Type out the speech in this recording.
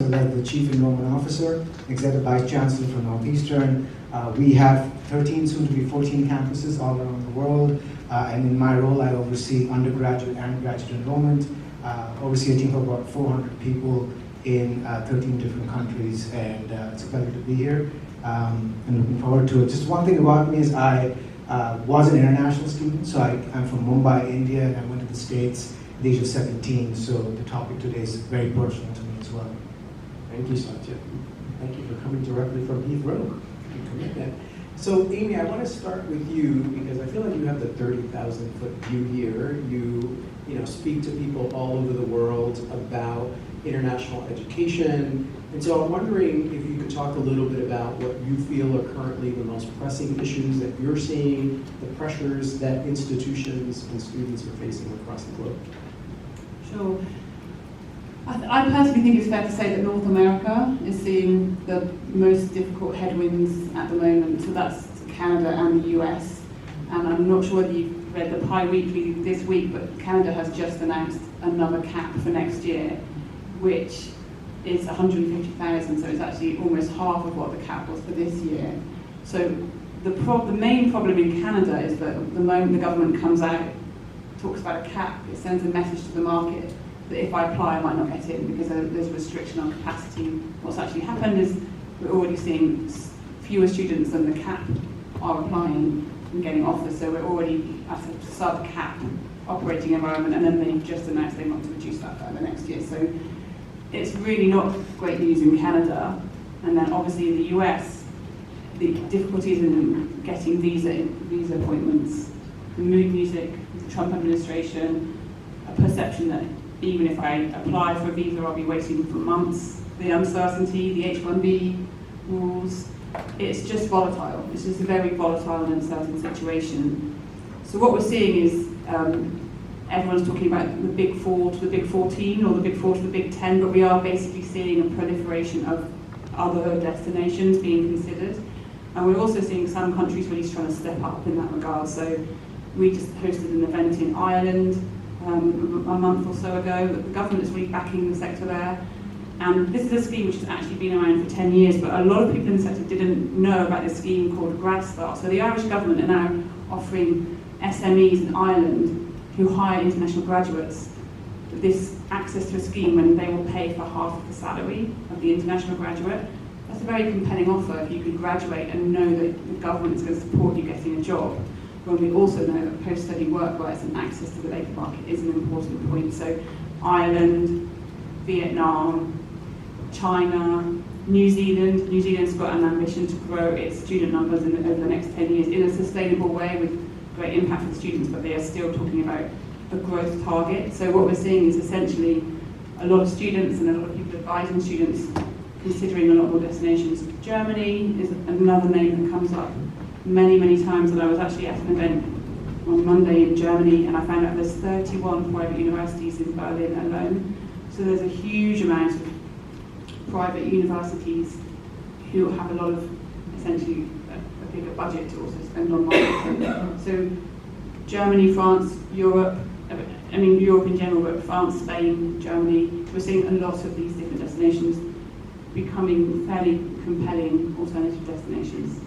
As the Chief Enrollment Officer, Executive Vice Chancellor for Northeastern. We have 13, soon to be 14 campuses all around the world. And in my role, I oversee undergraduate and graduate enrollment, oversee a team of about 400 people in 13 different countries, and it's a pleasure to be here. And looking forward to it. Just one thing about me is I was an international student, so I'm from Mumbai, India, and I went to the States at the age of 17, so the topic today is very personal to me as well. Thank you, Satya. Thank you for coming directly from Heathrow. So, Amy, I want to start with you because I feel like you have the 30,000-foot view here. You speak to people all over the world about international education. And so I'm wondering if you could talk a little bit about what you feel are currently the most pressing issues that you're seeing, the pressures that institutions and students are facing across the globe. Sure. I personally think it's fair to say that North America is seeing the most difficult headwinds at the moment. So that's Canada and the US. And I'm not sure whether you've read the Pi Weekly this week, but Canada has just announced another cap for next year, which is 150,000. So it's actually almost half of what the cap was for this year. So the main problem in Canada is that the moment the government comes out, talks about a cap, it sends a message to the market that if I apply, I might not get in because there's a restriction on capacity. What's actually happened is we're already seeing fewer students than the cap are applying and getting offers, so we're already at a sub-cap operating environment, and then they've just announced they want to reduce that further next year. So it's really not great news in Canada, and then obviously in the US, the difficulties in getting visa appointments, the mood music, the Trump administration, a perception that even if I apply for a visa, I'll be waiting for months. The uncertainty, the H-1B rules, it's just volatile. It's just a very volatile and uncertain situation. So what we're seeing is everyone's talking about the Big 4 to the Big 14 or the Big 4 to the Big 10, but we are basically seeing a proliferation of other destinations being considered. And we're also seeing some countries really trying to step up in that regard. So we just hosted an event in Ireland a month or so ago. The government is really backing the sector there. And this is a scheme which has actually been around for 10 years, but a lot of people in the sector didn't know about this scheme called Grad Start. So the Irish government are now offering SMEs in Ireland who hire international graduates this access to a scheme when they will pay for half of the salary of the international graduate. That's a very compelling offer if you can graduate and know that the government is going to support you getting a job. When we also know that post-study work rights and access to the labour market is an important point. So Ireland, Vietnam, China, New Zealand. New Zealand's got an ambition to grow its student numbers over the next 10 years in a sustainable way with great impact for the students, but they are still talking about a growth target. So what we're seeing is essentially a lot of students and a lot of people advising students considering a lot more destinations. Germany is another name that comes up many, many times, and I was actually at an event on Monday in Germany, and I found out there's 31 private universities in Berlin alone. So there's a huge amount of private universities who have a lot of, essentially, a bigger budget to also spend on marketing. So Germany, France, Europe in general, but France, Spain, Germany, we're seeing a lot of these different destinations becoming fairly compelling alternative destinations.